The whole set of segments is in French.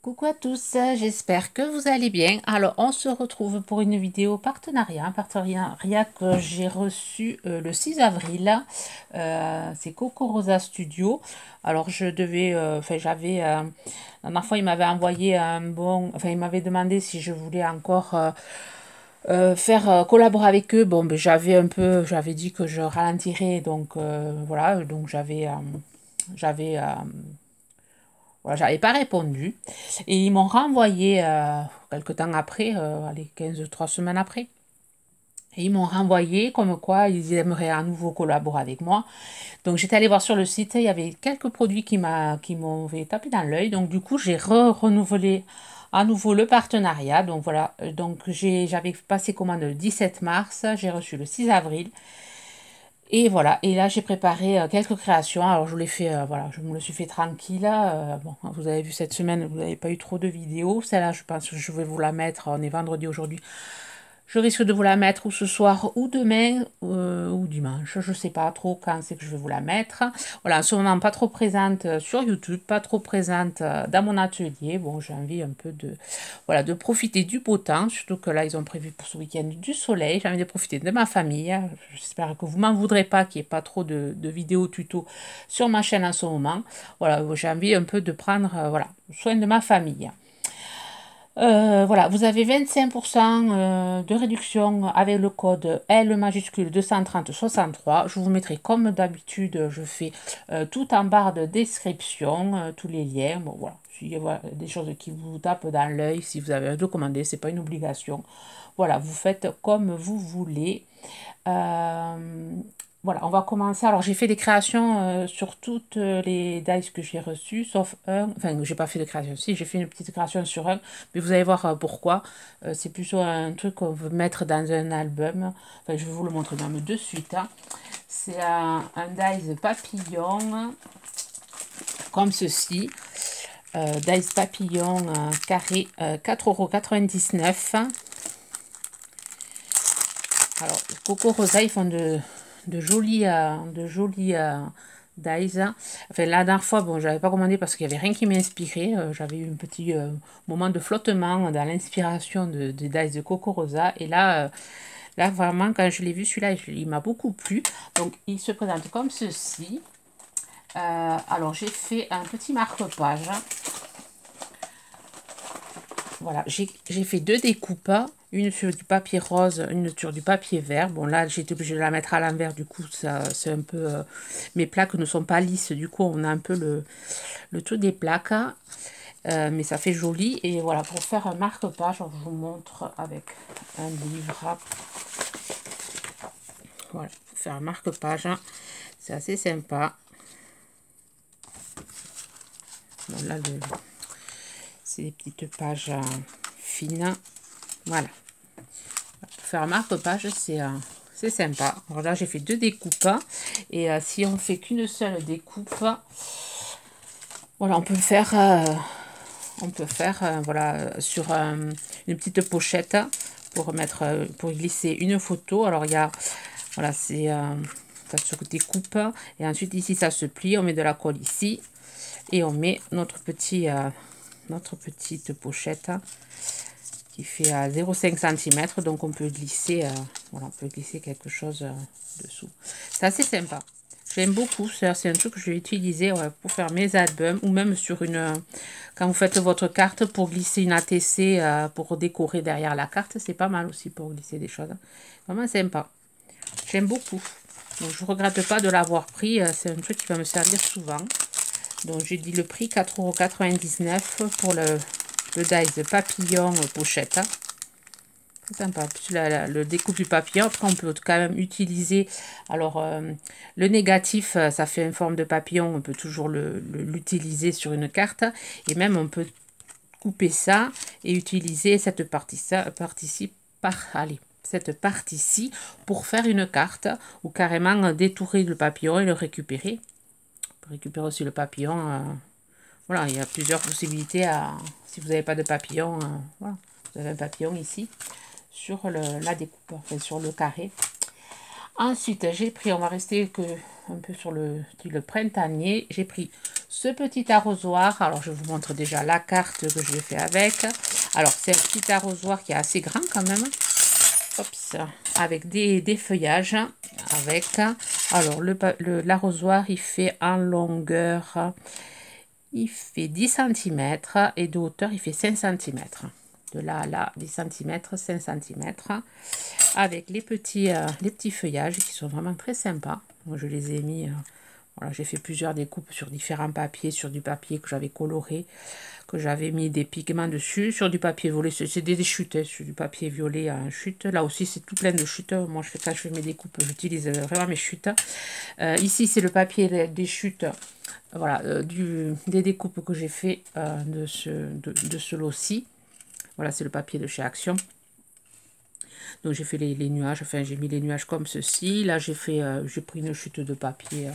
Coucou à tous, j'espère que vous allez bien. Alors, on se retrouve pour une vidéo partenariat, un partenariat que j'ai reçu le 6 avril. C'est Coco Rosa Studio. Alors, je devais, j'avais, la dernière fois, il m'avait envoyé un bon, il m'avait demandé si je voulais encore faire collaborer avec eux. Bon, ben, j'avais dit que je ralentirais, donc voilà, donc j'avais voilà, j'avais pas répondu. Et ils m'ont renvoyé quelques temps après, allez, 3 semaines après. Et ils m'ont renvoyé comme quoi ils aimeraient à nouveau collaborer avec moi. Donc j'étais allée voir sur le site, il y avait quelques produits qui m'ont fait taper dans l'œil. Donc du coup, j'ai renouvelé à nouveau le partenariat. Donc voilà, donc j'avais passé commande le 17 mars, j'ai reçu le 6 avril. Et voilà, et là j'ai préparé quelques créations. Alors je l'ai fait, voilà, je me le suis fait tranquille. Bon, vous avez vu cette semaine, vous n'avez pas eu trop de vidéos. Celle-là, je pense que je vais vous la mettre. On est vendredi aujourd'hui. Je risque de vous la mettre ou ce soir ou demain ou dimanche. Je ne sais pas trop quand c'est que je vais vous la mettre. Voilà, en ce moment, pas trop présente sur YouTube, pas trop présente dans mon atelier. Bon, j'ai envie un peu de, voilà, de profiter du beau temps. Surtout que là, ils ont prévu pour ce week-end du soleil. J'ai envie de profiter de ma famille. J'espère que vous m'en voudrez pas qu'il n'y ait pas trop de vidéos tuto sur ma chaîne en ce moment. Voilà, j'ai envie un peu de prendre voilà, soin de ma famille. Voilà, vous avez 25% de réduction avec le code L majuscule 230 63. Je vous mettrai comme d'habitude, je fais tout en barre de description, tous les liens. Bon, voilà, s'il y a des choses qui vous tapent dans l'œil, si vous avez de commander, c'est pas une obligation. Voilà, vous faites comme vous voulez. Euh, voilà, on va commencer. Alors, j'ai fait des créations sur toutes les dice que j'ai reçues, sauf un. Enfin, j'ai pas fait de création. Si, j'ai fait une petite création sur un, mais vous allez voir pourquoi. C'est plutôt un truc qu'on veut mettre dans un album. Enfin, je vais vous le montrer même de suite, hein. C'est un dice papillon, comme ceci. Dice papillon carré 4,99 €. Alors, Coco Rosa, ils font de jolis dies. Enfin, la dernière fois, bon, j'avais pas commandé parce qu'il y avait rien qui m'inspirait. J'avais eu un petit moment de flottement dans l'inspiration des dies de Coco Rosa. Et là, vraiment, quand je l'ai vu, celui-là, il m'a beaucoup plu. Donc, il se présente comme ceci. Alors, j'ai fait un petit marque-page. Voilà, j'ai fait deux découpes, une sur du papier rose, une sur du papier vert. Bon, là, j'ai été obligée de la mettre à l'envers, du coup, ça, c'est un peu... mes plaques ne sont pas lisses, du coup, on a un peu le truc des plaques, mais ça fait joli. Et voilà, pour faire un marque-page, je vous montre avec un livre. Voilà, pour faire un marque-page, c'est assez sympa. Bon, là, c'est des petites pages fines. Voilà. Pour faire un marque-page, c'est sympa. Alors là, j'ai fait deux découpes. Et si on fait qu'une seule découpe, voilà, on peut faire voilà, sur une petite pochette pour mettre, pour glisser une photo. Alors, il y a, voilà, ça se découpe. Et ensuite, ici, ça se plie. On met de la colle ici. Et on met notre petite pochette qui fait 0,5 cm, donc on peut glisser voilà, on peut glisser quelque chose dessous. C'est assez sympa, j'aime beaucoup ça. C'est un truc que je vais utiliser pour faire mes albums, ou même sur quand vous faites votre carte, pour glisser une ATC pour décorer derrière la carte. C'est pas mal aussi pour glisser des choses, vraiment sympa, j'aime beaucoup. Donc je regrette pas de l'avoir pris, c'est un truc qui va me servir souvent. Donc j'ai dit le prix 4,99 € pour le dice papillon pochette. C'est sympa. Puis le découpe du papillon, après on peut quand même utiliser. Alors le négatif, ça fait une forme de papillon, on peut toujours l'utiliser sur une carte. Et même on peut couper ça et utiliser cette partie-ci cette partie-ci pour faire une carte, ou carrément détourer le papillon et le récupérer. On peut récupérer aussi le papillon. Voilà, il y a plusieurs possibilités. Si vous n'avez pas de papillon, voilà, vous avez un papillon ici sur la découpe, enfin sur le carré. Ensuite, j'ai pris, on va rester un peu sur le style printanier, j'ai pris ce petit arrosoir. Alors, je vous montre déjà la carte que je fait avec. Alors, c'est un petit arrosoir qui est assez grand quand même. Oups, avec des feuillages. Avec, alors, l'arrosoir, il fait en longueur, il fait 10 cm et de hauteur, il fait 5 cm. De là à là, 10 cm, 5 cm. Avec les petits feuillages qui sont vraiment très sympas. Moi, je les ai mis... voilà, j'ai fait plusieurs découpes sur différents papiers, sur du papier que j'avais coloré, que j'avais mis des pigments dessus, sur du papier violet, c'est des chutes, hein, sur du papier violet en chute. Là aussi, c'est tout plein de chutes. Moi, quand je fais mes découpes, j'utilise vraiment mes chutes. Ici, c'est le papier des chutes, voilà, des découpes que j'ai fait de ce lot-ci. Voilà, c'est le papier de chez Action. Donc j'ai fait les nuages, enfin j'ai mis les nuages comme ceci. Là j'ai pris une chute de papier,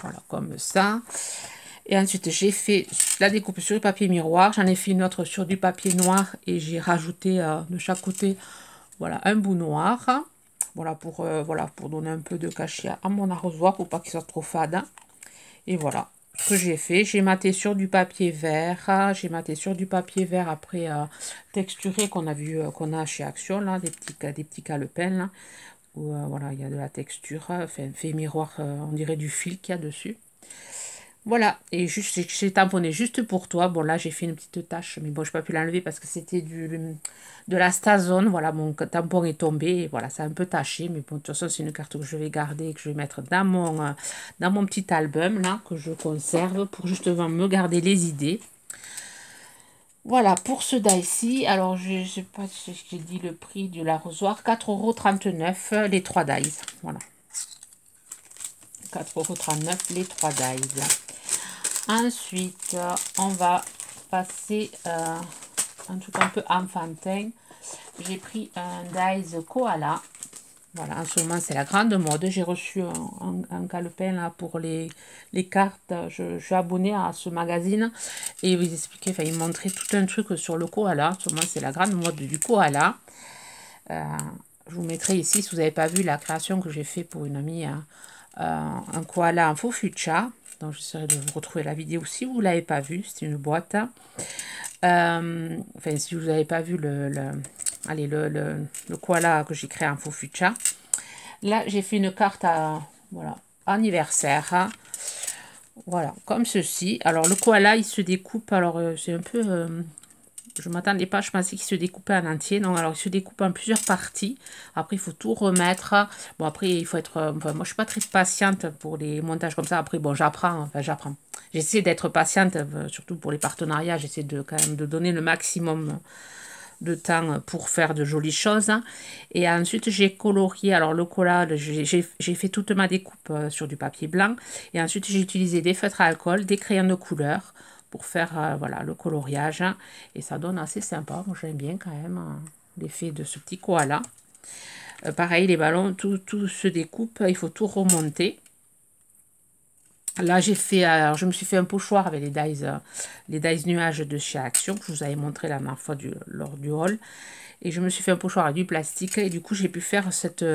voilà, comme ça. Et ensuite j'ai fait la découpe sur le papier miroir. J'en ai fait une autre sur du papier noir et j'ai rajouté de chaque côté, voilà, un bout noir. Voilà pour donner un peu de cachet à mon arrosoir pour pas qu'il soit trop fade. Et voilà ce que j'ai fait. J'ai maté sur du papier vert. J'ai maté sur du papier vert après texturé qu'on a vu, qu'on a chez Action, là, des petits calepins, là, où voilà, il y a de la texture, fait miroir, on dirait du fil qu'il y a dessus. Voilà, et juste j'ai tamponné juste pour toi. Bon, là j'ai fait une petite tache, mais bon, je n'ai pas pu l'enlever parce que c'était de la Stazone. Voilà, mon tampon est tombé, et voilà, ça a un peu taché, mais bon, de toute façon, c'est une carte que je vais garder et que je vais mettre dans mon petit album, là, que je conserve pour justement me garder les idées. Voilà, pour ce die-ci, alors je ne sais pas si j'ai dit le prix de l'arrosoir, 4,39 € les 3 dies. Voilà. 4,39 € les 3 dies. Ensuite, on va passer un truc un peu enfantin. J'ai pris un dies koala. Voilà, en ce moment, c'est la grande mode. J'ai reçu un calepin là pour les cartes. Je suis abonnée à ce magazine et ils expliquaient, enfin, ils montraient tout un truc sur le koala. En ce moment, c'est la grande mode du koala. Je vous mettrai ici, si vous n'avez pas vu la création que j'ai fait pour une amie, un koala en faux fuchsia. Donc, j'essaierai de vous retrouver la vidéo si vous ne l'avez pas vue. C'est une boîte. Enfin, si vous n'avez pas vu allez, le koala que j'ai créé en faux fuchsia. Là, j'ai fait une carte voilà, anniversaire. Voilà, comme ceci. Alors, le koala, il se découpe. Alors, c'est un peu... je ne m'attendais pas, je pensais qu'il se découpait en entier. Non, alors il se découpe en plusieurs parties. Après, il faut tout remettre. Bon, après, il faut être... enfin, moi, je ne suis pas très patiente pour les montages comme ça. Après, bon, j'apprends. Enfin, j'apprends. J'essaie d'être patiente, surtout pour les partenariats. J'essaie quand même de donner le maximum de temps pour faire de jolies choses. Et ensuite, j'ai colorié. Alors, le collage, j'ai fait toute ma découpe sur du papier blanc. Et ensuite, j'ai utilisé des feutres à alcool, des crayons de couleur pour faire voilà, le coloriage. Et ça donne assez sympa. Moi, j'aime bien quand même l'effet de ce petit koala. Pareil, les ballons, tout se découpe. Il faut tout remonter. Là, j'ai fait, alors je me suis fait un pochoir avec les dies nuages de chez Action, que je vous avais montré la dernière fois lors du haul. Et je me suis fait un pochoir avec du plastique. Et du coup, j'ai pu faire cette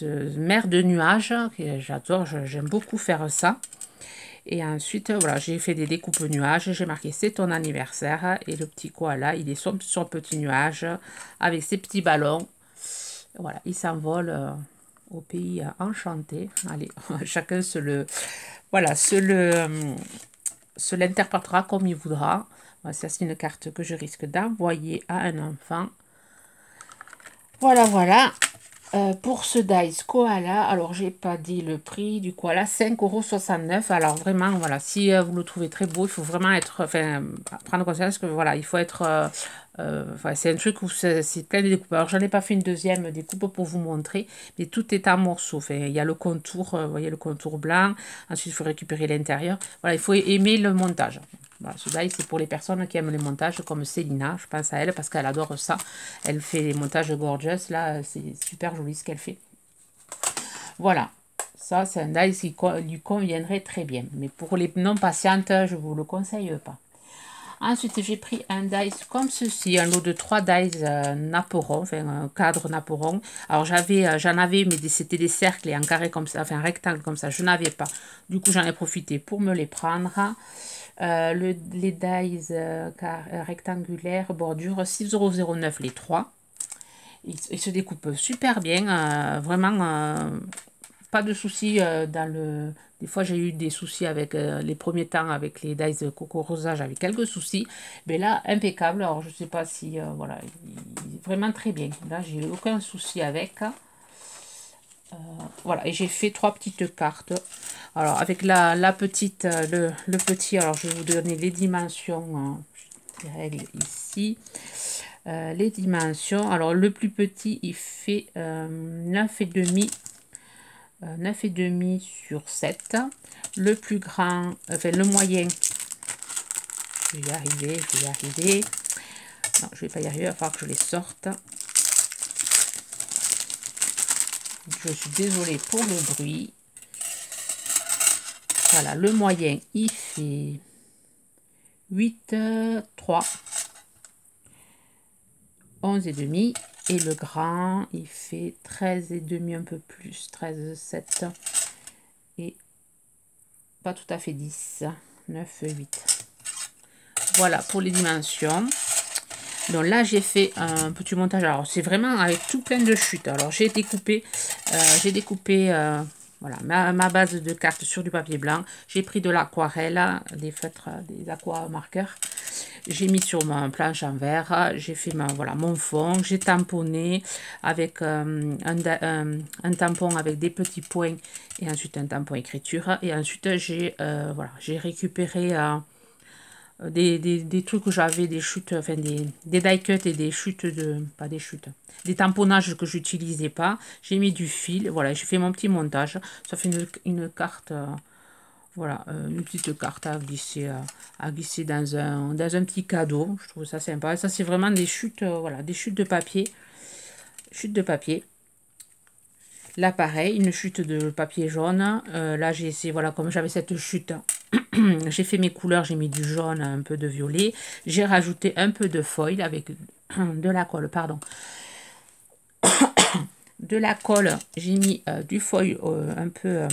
mer de nuages. J'adore, j'aime beaucoup faire ça. Et ensuite, voilà, j'ai fait des découpes nuages. J'ai marqué c'est ton anniversaire. Et le petit koala, il est son petit nuage avec ses petits ballons. Voilà, il s'envole au pays enchanté. Allez, chacun voilà, se l'interprétera comme il voudra. Voilà, ça, c'est une carte que je risque d'envoyer à un enfant. Voilà, voilà. Pour ce dice koala, alors j'ai pas dit le prix du koala, 5,69 €. Alors vraiment, voilà, si vous le trouvez très beau, il faut vraiment être, enfin, prendre conscience que voilà, il faut être, enfin, c'est un truc où c'est plein de découpes. Alors j'en ai pas fait une deuxième découpe pour vous montrer, mais tout est en morceaux. Enfin, il y a le contour, vous voyez le contour blanc. Ensuite, il faut récupérer l'intérieur. Voilà, il faut aimer le montage. Voilà, ce die, c'est pour les personnes qui aiment les montages, comme Célina. Je pense à elle parce qu'elle adore ça. Elle fait les montages gorgeous. Là, c'est super joli ce qu'elle fait. Voilà. Ça, c'est un die qui lui conviendrait très bien. Mais pour les non-patientes, je ne vous le conseille pas. Ensuite, j'ai pris un dies comme ceci, un lot de 3 dies Naporon, enfin un cadre Naporon. Alors j'en avais, mais c'était des cercles et un carré comme ça, enfin un rectangle comme ça, je n'avais pas. Du coup, j'en ai profité pour me les prendre. Les dies rectangulaires, bordure 6,09 € les 3. Ils se découpent super bien, vraiment pas de soucis dans le... Des fois, j'ai eu des soucis avec les premiers temps avec les dies Coco Rosa, j'avais quelques soucis. Mais là, impeccable. Alors, je sais pas si... voilà, vraiment très bien. Là, j'ai eu aucun souci avec. Voilà, et j'ai fait 3 petites cartes. Alors, avec la petite, le petit, alors je vais vous donner les dimensions, les règles ici. Les dimensions, alors le plus petit, il fait 9,5 9,5 sur 7. Le plus grand, enfin le moyen, je vais y arriver, Non, je vais pas y arriver, il va falloir que je les sorte. Je suis désolée pour le bruit. Voilà, le moyen, il fait 8, 3, 11,5. Et le grand, il fait 13,5, un peu plus, 13,7. Et pas tout à fait 10, 9, 8. Voilà pour les dimensions. Donc là, j'ai fait un petit montage. Alors, c'est vraiment avec tout plein de chutes. Alors, j'ai découpé voilà, ma base de cartes sur du papier blanc. J'ai pris de l'aquarelle, des feutres, des aqua marqueurs. J'ai mis sur ma planche en verre. J'ai fait voilà, mon fond. J'ai tamponné avec un tampon avec des petits points et ensuite un tampon écriture. Et ensuite, j'ai voilà, récupéré... des trucs que j'avais, des chutes, enfin des die cuts et des chutes de... Pas des chutes, des tamponnages que j'utilisais pas. J'ai mis du fil, voilà, j'ai fait mon petit montage. Ça fait une carte, voilà, une petite carte à glisser dans un petit cadeau. Je trouve ça sympa. Ça, c'est vraiment des chutes, voilà, des chutes de papier. Chutes de papier. Là, pareil, une chute de papier jaune. Là, j'ai essayé, voilà, comme j'avais cette chute, j'ai fait mes couleurs, j'ai mis du jaune, un peu de violet. J'ai rajouté un peu de foil avec de la colle, pardon. De la colle, j'ai mis du foil un peu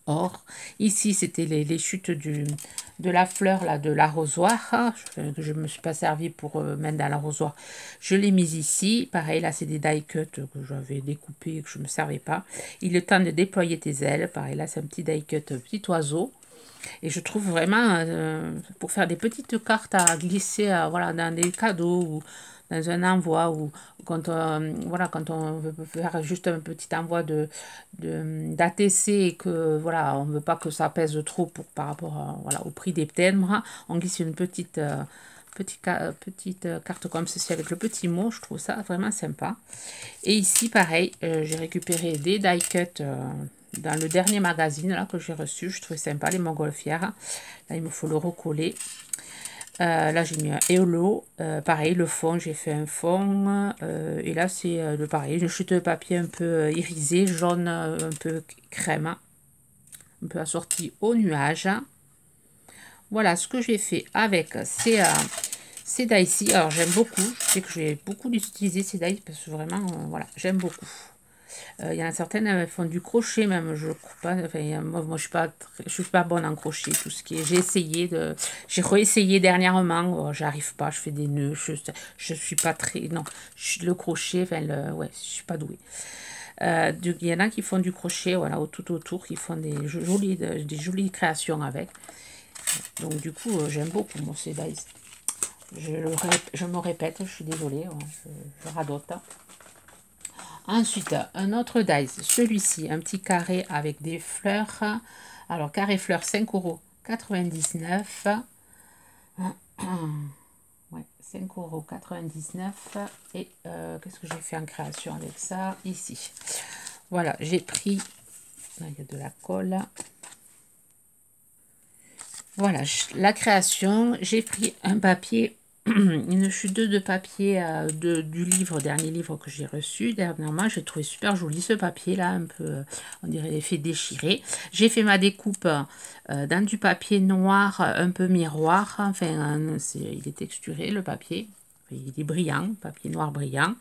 or. Ici, c'était les chutes de la fleur, là, de l'arrosoir. Je ne me suis pas servi pour mettre dans l'arrosoir. Je l'ai mise ici. Pareil, là, c'est des die cuts que j'avais découpés et que je ne me servais pas. Il est temps de déployer tes ailes. Pareil, là, c'est un petit die cut, petit oiseau. Et je trouve vraiment, pour faire des petites cartes à glisser voilà, dans des cadeaux ou dans un envoi, ou quand, voilà, quand on veut faire juste un petit envoi d'ATC et que voilà, on ne veut pas que ça pèse trop par rapport voilà, au prix des timbres, on glisse une petite carte comme ceci avec le petit mot. Je trouve ça vraiment sympa. Et ici, pareil, j'ai récupéré des die cuts dans le dernier magazine là, que j'ai reçu. Je trouvais sympa les montgolfières. Là, il me faut le recoller. Là, j'ai mis un hello. Pareil, le fond, j'ai fait un fond. Et là, c'est le pareil, une chute de papier un peu irisée, jaune, un peu crème, un peu assorti au nuage. Voilà ce que j'ai fait avec ces die-ci. Alors, j'aime beaucoup. Je sais que je vais beaucoup l'utiliser, ces die, parce que vraiment, voilà, j'aime beaucoup. Il y en a certaines, elles font du crochet même, je crois pas. Enfin, moi je suis pas bonne en crochet, tout ce qui est. J'ai réessayé dernièrement, j'arrive pas, je fais des nœuds, je suis pas très, non, le crochet, enfin, ouais, je suis pas douée. Il y en a qui font du crochet, voilà, tout autour, qui font des jolies créations avec. Donc du coup, j'aime beaucoup mon Cédice. Je me répète, je suis désolée, je radote. Ensuite, un autre dice, celui-ci, un petit carré avec des fleurs. Alors, carré fleurs, 5,99 €. Ouais, 5,99 €. Et qu'est-ce que j'ai fait en création avec ça? Ici. Voilà, j'ai pris... Là, il y a de la colle. Voilà, la création, j'ai pris un papier une chute de papier du livre, dernier livre que j'ai reçu dernièrement. J'ai trouvé super joli ce papier là, un peu, on dirait l'effet déchiré. J'ai fait ma découpe dans du papier noir, un peu miroir. Enfin, il est texturé le papier. Il est brillant, papier noir brillant.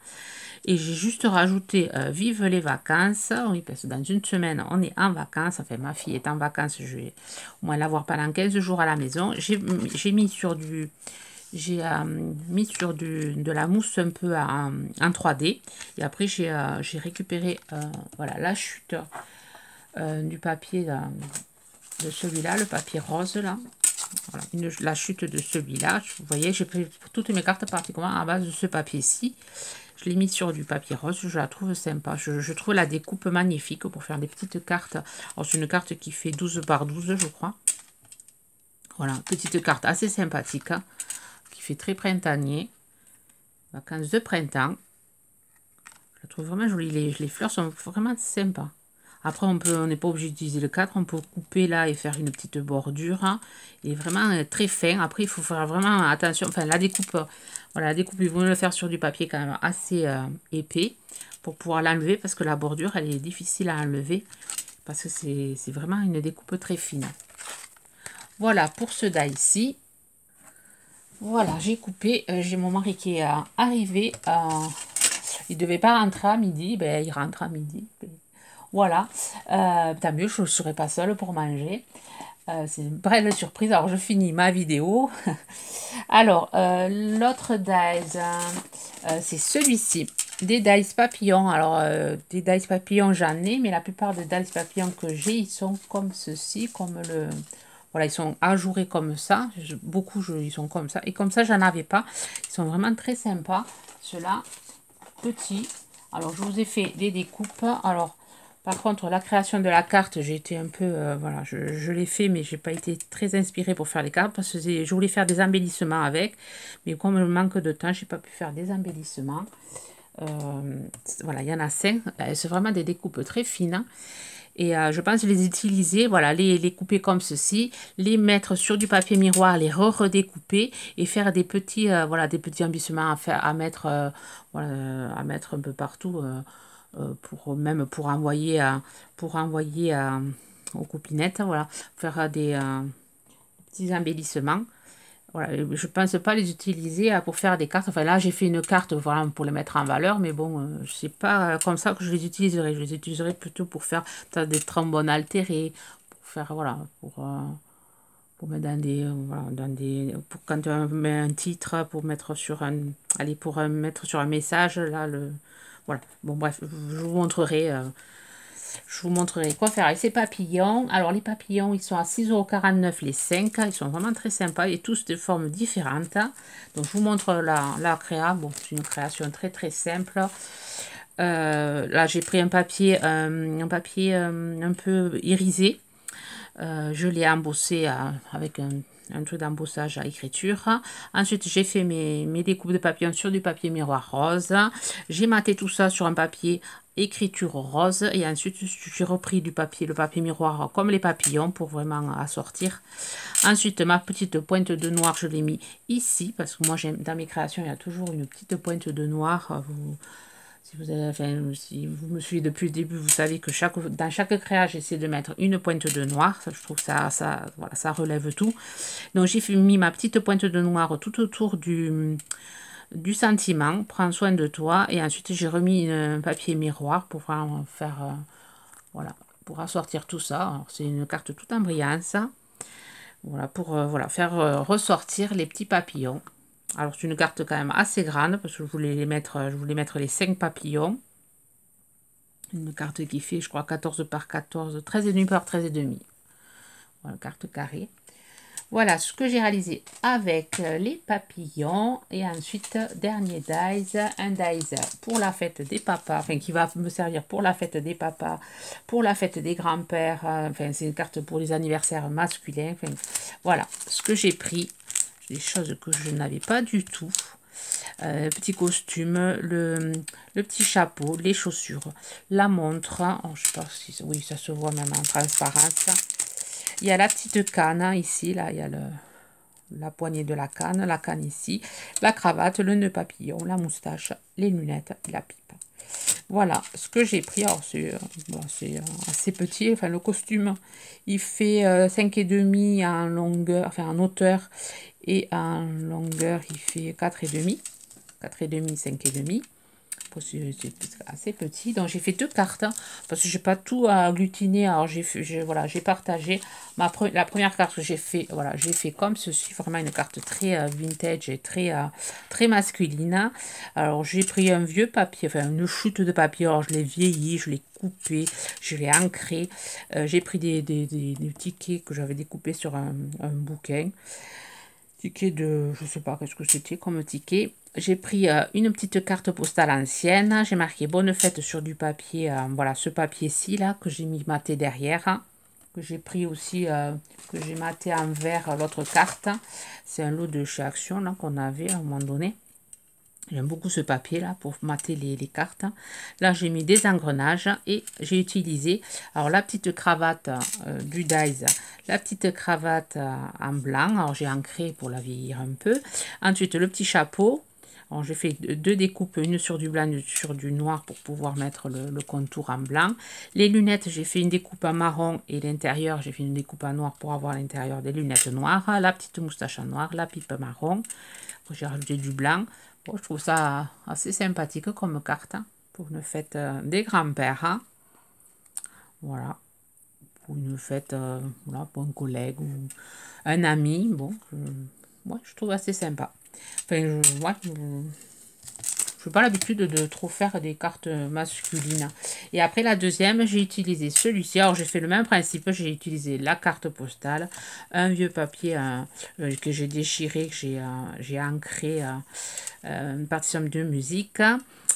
Et j'ai juste rajouté vive les vacances. Oui, parce que dans une semaine, on est en vacances. Enfin, ma fille est en vacances. Je vais au moins l'avoir pendant 15 jours à la maison. J'ai mis sur du... J'ai mis sur de la mousse un peu en 3D. Et après, j'ai récupéré voilà, la chute du papier de celui-là, le papier rose là. Voilà, la chute de celui-là. Vous voyez, j'ai pris toutes mes cartes particulièrement à base de ce papier-ci. Je l'ai mis sur du papier rose, je la trouve sympa. Je trouve la découpe magnifique pour faire des petites cartes. Alors, c'est une carte qui fait 12 par 12, je crois. Voilà, petite carte assez sympathique, hein, qui fait très printanier. Vacances de printemps. Je la trouve vraiment jolie. Les fleurs sont vraiment sympas. Après, on n'est pas obligé d'utiliser le 4. On peut couper là et faire une petite bordure. Hein. Il est vraiment très fin. Après, il faut faire vraiment attention. Enfin, la découpe, voilà, la découpe, il vaut mieux le faire sur du papier quand même assez épais pour pouvoir l'enlever. Parce que la bordure, elle est difficile à enlever. Parce que c'est vraiment une découpe très fine. Voilà pour ce die-ci. Voilà, j'ai coupé. J'ai mon mari qui est arrivé. Il ne devait pas rentrer à midi. Ben, il rentre à midi. Voilà, tant mieux, je ne serai pas seule pour manger. C'est une belle surprise. Alors, je finis ma vidéo. Alors, l'autre dies, c'est celui-ci. Des dies papillons. Alors, des dies papillons, j'en ai, mais la plupart des dies papillons que j'ai, ils sont comme ceci, comme le... Voilà, ils sont ajourés comme ça. Beaucoup, ils sont comme ça. Et comme ça, j'en avais pas. Ils sont vraiment très sympas. Ceux-là, petits. Alors, je vous ai fait des découpes. Alors, par contre, la création de la carte, j'ai été un peu... voilà, je l'ai fait, mais j'ai pas été très inspirée pour faire les cartes. Parce que je voulais faire des embellissements avec. Mais comme il manque de temps, j'ai pas pu faire des embellissements. Voilà, il y en a 5. C'est vraiment des découpes très fines. Hein. Et je pense les utiliser, voilà, les couper comme ceci, les mettre sur du papier miroir, les redécouper et faire des petits, voilà, des petits embellissements à mettre, voilà, à mettre un peu partout, même pour envoyer, aux copinettes, voilà, faire des petits embellissements. Voilà, je ne pense pas les utiliser pour faire des cartes. Enfin là, j'ai fait une carte voilà, pour les mettre en valeur, mais bon, c'est pas comme ça que je les utiliserai. Je les utiliserai plutôt pour faire des trombones altérés, pour faire, voilà, pour mettre dans des, voilà, pour quand on met un titre, pour mettre sur un, allez, pour mettre sur un message, là, voilà. Bon, bref, je vous montrerai quoi faire avec ces papillons. Alors, les papillons, ils sont à 6,49 € les 5. Ils sont vraiment très sympas et tous de formes différentes. Donc, je vous montre la créa. Bon, c'est une création très, très simple. Là, j'ai pris un papier un peu irisé. Je l'ai embossé avec un truc d'embossage à écriture. Ensuite, j'ai fait mes découpes de papillons sur du papier miroir rose. J'ai maté tout ça sur un papier écriture rose. Et ensuite, j'ai repris le papier miroir comme les papillons pour vraiment assortir. Ensuite, ma petite pointe de noir, je l'ai mis ici. Parce que moi, dans mes créations, il y a toujours une petite pointe de noir. Si vous me suivez depuis le début, vous savez que dans chaque créa, j'essaie de mettre une pointe de noir. Ça, je trouve que voilà, ça relève tout. Donc, j'ai mis ma petite pointe de noir tout autour du sentiment. Prends soin de toi. Et ensuite, j'ai remis un papier miroir pour faire, voilà, pour assortir tout ça. C'est une carte toute en brillance. Voilà, pour voilà, faire ressortir les petits papillons. Alors, c'est une carte quand même assez grande parce que je voulais mettre les 5 papillons. Une carte qui fait, je crois, 14 par 14, 13,5 par 13,5. Voilà, carte carrée. Voilà ce que j'ai réalisé avec les papillons. Et ensuite, dernier dies, un dies pour la fête des papas, enfin qui va me servir pour la fête des papas, pour la fête des grands-pères. Enfin, c'est une carte pour les anniversaires masculins. Enfin, voilà ce que j'ai pris. Des choses que je n'avais pas du tout. Petit costume, le petit chapeau, les chaussures, la montre. Oh, je sais pas si oui, ça se voit même en transparence. Il y a la petite canne ici, là, il y a la poignée de la canne ici, la cravate, le nœud papillon, la moustache, les lunettes et la pipe. Voilà ce que j'ai pris. Alors c'est assez petit, enfin le costume il fait 5,5 en longueur, enfin en hauteur, et en longueur il fait 4,5, 4,5, 5,5. C'est assez petit, donc j'ai fait 2 cartes hein, parce que j'ai pas tout à agglutiner. Alors j'ai partagé la première carte que j'ai fait, voilà, j'ai fait comme ceci, vraiment une carte très vintage et très masculine. Alors j'ai pris un vieux papier, enfin une chute de papier, alors je l'ai vieilli, je l'ai coupé, je l'ai ancré, j'ai pris des tickets que j'avais découpés sur un bouquin. Ticket de, je sais pas qu'est-ce que c'était comme ticket. J'ai pris une petite carte postale ancienne. J'ai marqué bonne fête sur du papier. Voilà, ce papier-ci là que j'ai mis maté derrière. Que j'ai pris aussi, que j'ai maté en vert l'autre carte. C'est un lot de chez Action là qu'on avait à un moment donné. J'aime beaucoup ce papier là pour mater les cartes. Là j'ai mis des engrenages et j'ai utilisé alors la petite cravate du Dies, la petite cravate en blanc. Alors j'ai ancré pour la vieillir un peu. Ensuite le petit chapeau. J'ai fait 2 découpes, une sur du blanc, une sur du noir pour pouvoir mettre le contour en blanc. Les lunettes, j'ai fait une découpe en marron et l'intérieur, j'ai fait une découpe en noir pour avoir l'intérieur des lunettes noires. La petite moustache en noir, la pipe marron. J'ai rajouté du blanc. Bon, je trouve ça assez sympathique comme carte hein, pour une fête des grands-pères. Hein. Voilà, pour une fête voilà, pour un collègue ou un ami. Bon, je trouve assez sympa. Enfin, je n'ai pas l'habitude de trop faire des cartes masculines. Et après la deuxième, j'ai utilisé celui-ci. Alors j'ai fait le même principe. J'ai utilisé la carte postale, un vieux papier que j'ai déchiré, que j'ai ancré une partition de musique.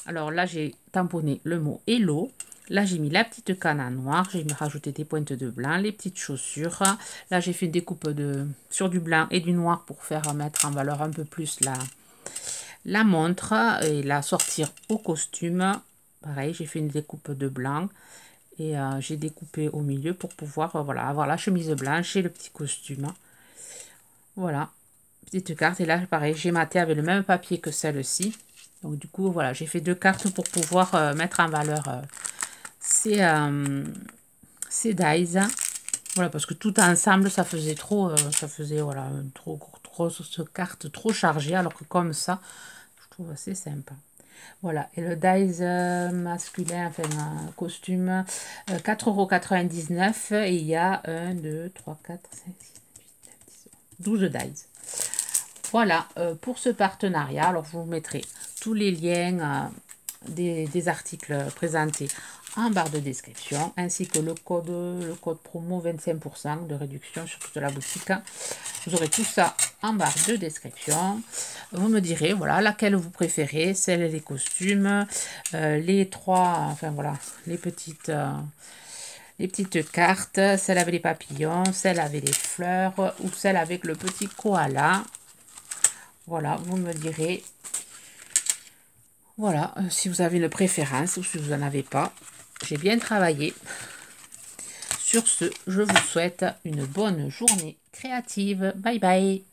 Alors là, j'ai tamponné le mot Hello. Là, j'ai mis la petite canne en noir. J'ai rajouté des pointes de blanc, les petites chaussures. Là, j'ai fait une découpe sur du blanc et du noir pour faire mettre en valeur un peu plus la montre et la sortir au costume. Pareil, j'ai fait une découpe de blanc et j'ai découpé au milieu pour pouvoir voilà, avoir la chemise blanche et le petit costume. Voilà, petite carte. Et là, pareil, j'ai maté avec le même papier que celle-ci. Donc du coup, voilà, j'ai fait 2 cartes pour pouvoir mettre en valeur ces dies. Voilà, parce que tout ensemble, ça faisait trop, voilà, trop grosse carte, trop chargée, alors que comme ça, je trouve assez sympa. Voilà, et le dies masculin, enfin un costume, 4,99 € et il y a 1, 2, 3, 4, 5, 6, 7, 8, 9, 10, 12 dies. Voilà pour ce partenariat. Alors, je vous mettrai tous les liens des articles présentés en barre de description, ainsi que le code promo 25% de réduction sur toute la boutique. Vous aurez tout ça en barre de description. Vous me direz, voilà, laquelle vous préférez, celle des costumes, les trois, enfin voilà, les petites cartes, celle avec les papillons, celle avec les fleurs ou celle avec le petit koala. Voilà, vous me direz, voilà, si vous avez une préférence ou si vous n'en avez pas. J'ai bien travaillé. Sur ce, je vous souhaite une bonne journée créative. Bye bye.